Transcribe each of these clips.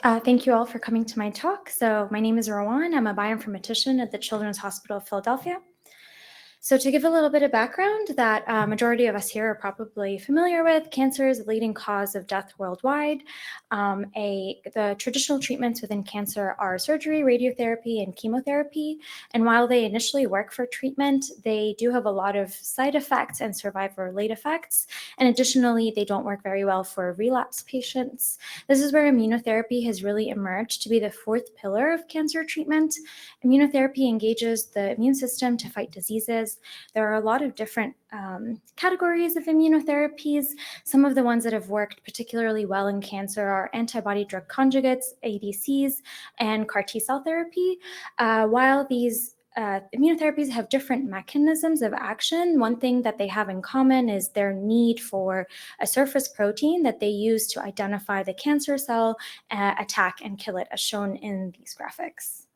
Thank you all for coming to my talk. So my name is Rawan. I'm a bioinformatician at the Children's Hospital of Philadelphia. So to give a little bit of background that majority of us here are probably familiar with, cancer is the leading cause of death worldwide. The traditional treatments within cancer are surgery, radiotherapy, and chemotherapy. And while they initially work for treatment, they do have a lot of side effects and survivor-late effects. And additionally, they don't work very well for relapse patients. This is where immunotherapy has really emerged to be the fourth pillar of cancer treatment. Immunotherapy engages the immune system to fight diseases. There are a lot of different categories of immunotherapies. Some of the ones that have worked particularly well in cancer are antibody drug conjugates, ADCs, and CAR T-cell therapy. While these immunotherapies have different mechanisms of action, one thing that they have in common is their need for a surface protein that they use to identify the cancer cell, attack, and kill it, as shown in these graphics.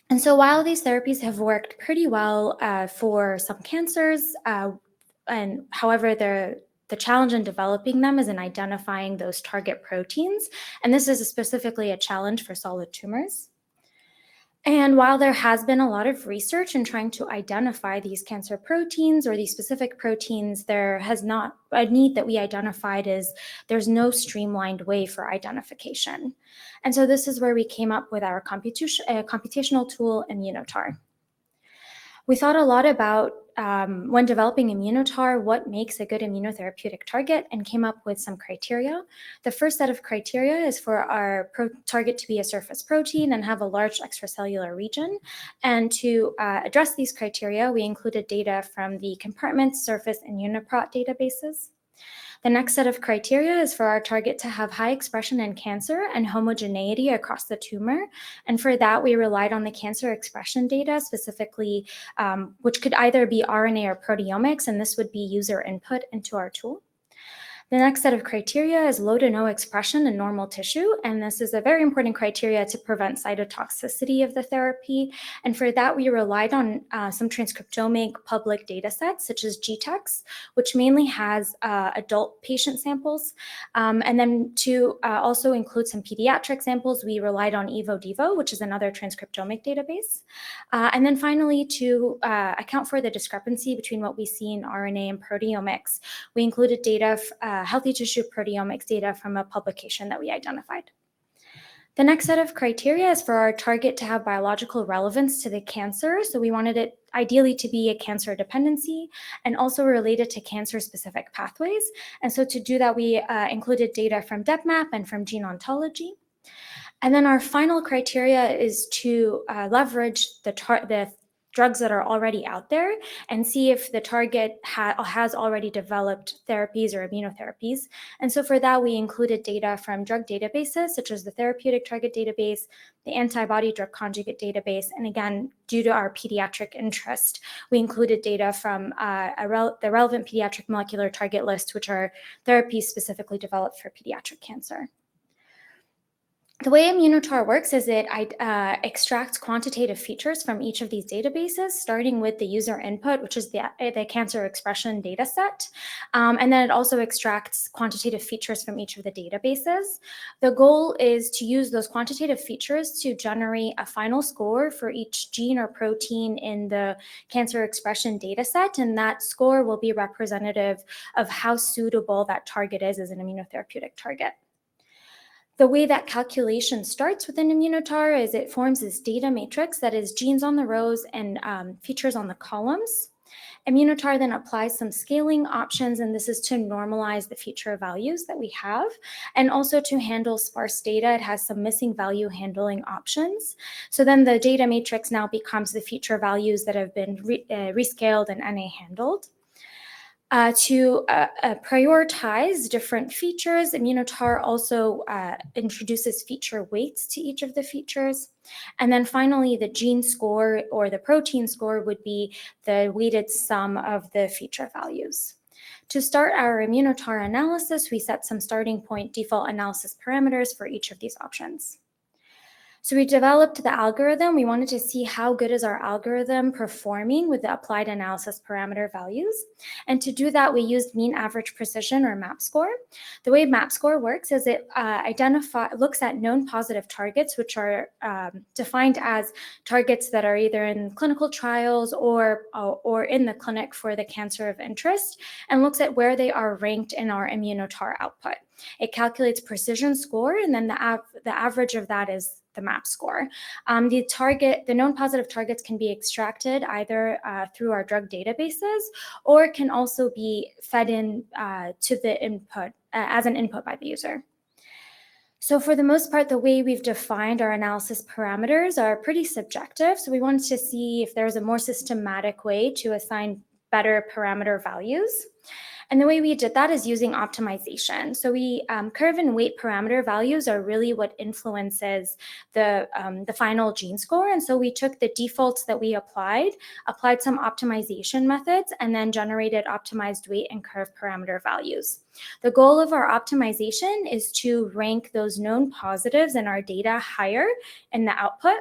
And so while these therapies have worked pretty well for some cancers, and however, the challenge in developing them is in identifying those target proteins. And this is specifically a challenge for solid tumors. And while there has been a lot of research in trying to identify these cancer proteins or these specific proteins, there has not a need that we identified is there's no streamlined way for identification. And so this is where we came up with our computational tool, Immunotar. We thought a lot about, when developing Immunotar, what makes a good immunotherapeutic target, and came up with some criteria. The first set of criteria is for our target to be a surface protein and have a large extracellular region. And to address these criteria, we included data from the compartment, surface, and UniProt databases. The next set of criteria is for our target to have high expression in cancer and homogeneity across the tumor. And for that, we relied on the cancer expression data, specifically, which could either be RNA or proteomics, and this would be user input into our tool. The next set of criteria is low to no expression in normal tissue, and this is a very important criteria to prevent cytotoxicity of the therapy. And for that, we relied on some transcriptomic public data sets, such as GTEx, which mainly has adult patient samples. And then to also include some pediatric samples, we relied on EvoDevo, which is another transcriptomic database. And then finally, to account for the discrepancy between what we see in RNA and proteomics, we included data, healthy tissue proteomics data from a publication that we identified. The next set of criteria is for our target to have biological relevance to the cancer. So we wanted it ideally to be a cancer dependency and also related to cancer-specific pathways. And so to do that, we included data from DepMap and from gene ontology. And then our final criteria is to leverage the drugs that are already out there and see if the target has already developed therapies or immunotherapies. And so for that, we included data from drug databases, such as the therapeutic target database, the antibody drug conjugate database, and again, due to our pediatric interest, we included data from the relevant pediatric molecular target list, which are therapies specifically developed for pediatric cancer. The way Immunotar works is it extracts quantitative features from each of these databases, starting with the user input, which is the cancer expression data set. And then it also extracts quantitative features from each of the databases. The goal is to use those quantitative features to generate a final score for each gene or protein in the cancer expression data set. And that score will be representative of how suitable that target is as an immunotherapeutic target. The way that calculation starts within Immunotar is it forms this data matrix that is genes on the rows and features on the columns. Immunotar then applies some scaling options, and this is to normalize the feature values that we have, and also to handle sparse data. It has some missing value handling options. So then the data matrix now becomes the feature values that have been rescaled and NA handled. To prioritize different features, Immunotar also introduces feature weights to each of the features. And then finally, the gene score or the protein score would be the weighted sum of the feature values. To start our Immunotar analysis, we set some starting point default analysis parameters for each of these options. So we developed the algorithm. We wanted to see how good is our algorithm performing with the applied analysis parameter values. And to do that, we used mean average precision, or MAP score. The way MAP score works is it looks at known positive targets, which are defined as targets that are either in clinical trials or in the clinic for the cancer of interest, and looks at where they are ranked in our immunotar output. It calculates precision score, and then the average of that is the MAP score. The known positive targets can be extracted either through our drug databases, or can also be fed in to the input as an input by the user. So for the most part, the way we've defined our analysis parameters are pretty subjective. So we wanted to see if there's a more systematic way to assign better parameter values. And the way we did that is using optimization. So we curve and weight parameter values are really what influences the final gene score. And so we took the defaults that we applied some optimization methods, and then generated optimized weight and curve parameter values. The goal of our optimization is to rank those known positives in our data higher in the output.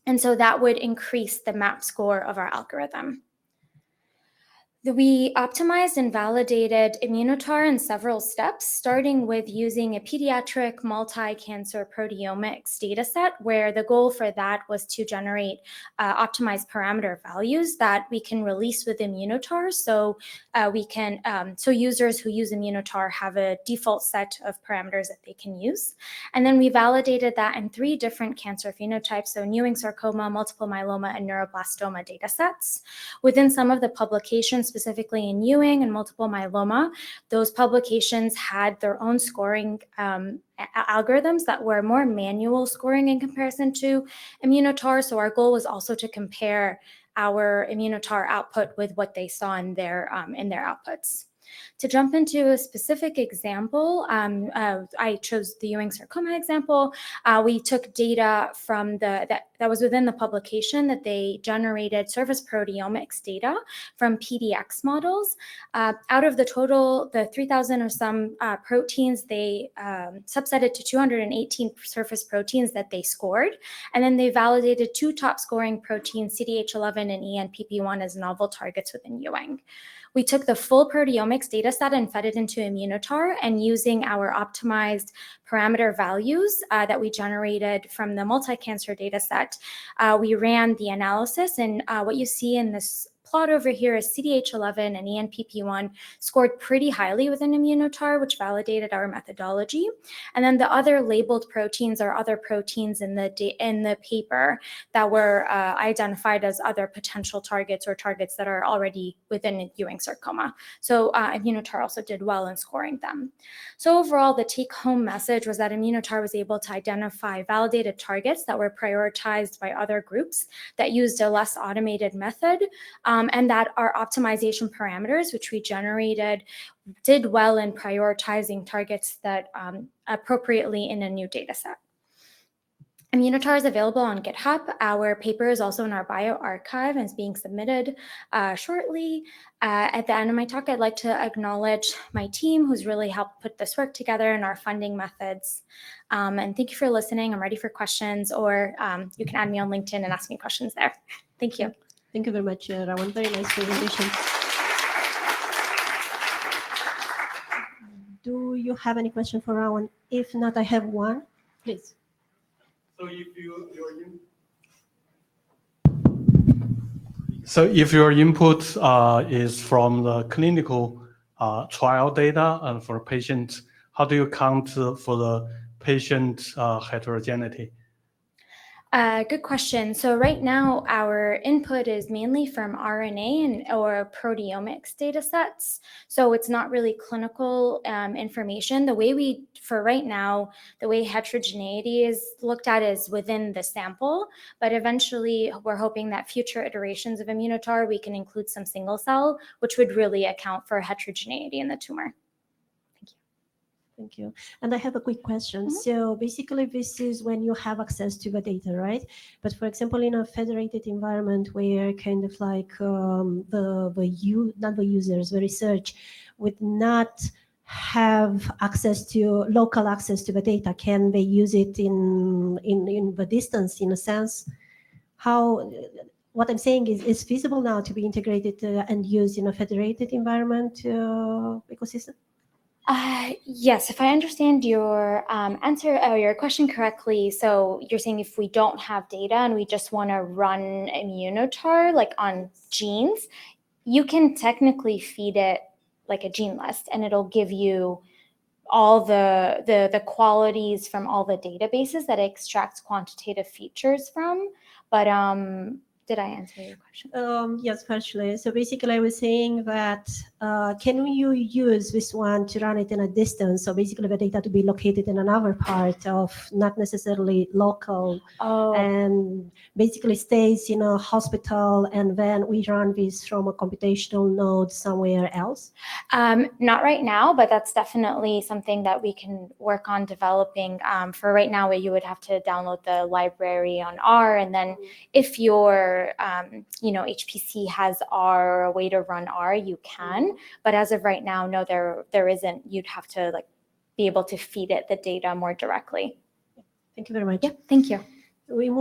And so that would increase the MAP score of our algorithm. We optimized and validated immunotar in several steps, starting with using a pediatric multi-cancer proteomics dataset, where the goal for that was to generate optimized parameter values that we can release with immunotar. So so users who use immunotar have a default set of parameters that they can use. And then we validated that in 3 different cancer phenotypes, so Ewing sarcoma, multiple myeloma, and neuroblastoma datasets. Within some of the publications, specifically in Ewing and multiple myeloma, those publications had their own scoring algorithms that were more manual scoring in comparison to immunotar. So our goal was also to compare our immunotar output with what they saw in their outputs. To jump into a specific example, I chose the Ewing sarcoma example. We took data from that was within the publication that they generated surface proteomics data from PDX models. Out of the total, the 3,000 or some proteins, they subsetted to 218 surface proteins that they scored. And then they validated 2 top scoring proteins, CDH11 and ENPP1, as novel targets within Ewing. We took the full proteomics data set and fed it into immunotar, and using our optimized parameter values that we generated from the multi-cancer data set, we ran the analysis. And what you see in this plot over here is CDH11 and ENPP1 scored pretty highly within immunotar, which validated our methodology. And then the other labeled proteins are other proteins in the paper that were identified as other potential targets, or targets that are already within Ewing sarcoma. So immunotar also did well in scoring them. So overall, the take-home message was that immunotar was able to identify validated targets that were prioritized by other groups that used a less automated method, and that our optimization parameters, which we generated, did well in prioritizing targets that appropriately in a new data set. Immunotar is available on GitHub. Our paper is also in our bioRxiv and is being submitted shortly. At the end of my talk, I'd like to acknowledge my team who's really helped put this work together, and our funding methods. And thank you for listening. I'm ready for questions, or you can add me on LinkedIn and ask me questions there. Thank you. Thank you very much, Rawan. Very nice presentation. Do you have any question for Rawan? If not, I have one. Please. So if your input is from the clinical trial data and for patients, how do you account for the patient heterogeneity? Good question. So right now, our input is mainly from RNA or proteomics data sets. So it's not really clinical information. For right now, the way heterogeneity is looked at is within the sample. But eventually, we're hoping that future iterations of immunotar, we can include some single cell, which would really account for heterogeneity in the tumor. Thank you. And I have a quick question. So basically, this is when you have access to the data, right? But for example, in a federated environment where kind of like the users, the research would not have access to local access to the data? Can they use it in the distance, in a sense? How, what I'm saying is feasible now to be integrated and used in a federated environment ecosystem? Yes, if I understand your answer or your question correctly, so you're saying if we don't have data and we just want to run immunotar like on genes, you can technically feed it like a gene list, and it'll give you all the qualities from all the databases that it extracts quantitative features from. But did I answer your question? Yes, partially. So basically, I was saying that can you use this one to run it in a distance? So basically, the data to be located in another part of not necessarily local, and basically stays in a hospital, and then we run this from a computational node somewhere else? Not right now, but that's definitely something that we can work on developing. For right now, where you would have to download the library on R, and then if your HPC has R or a way to run R, you can. But as of right now, no, there isn't. You'd have to be able to feed it the data more directly. Thank you very much. Yep, thank you. We move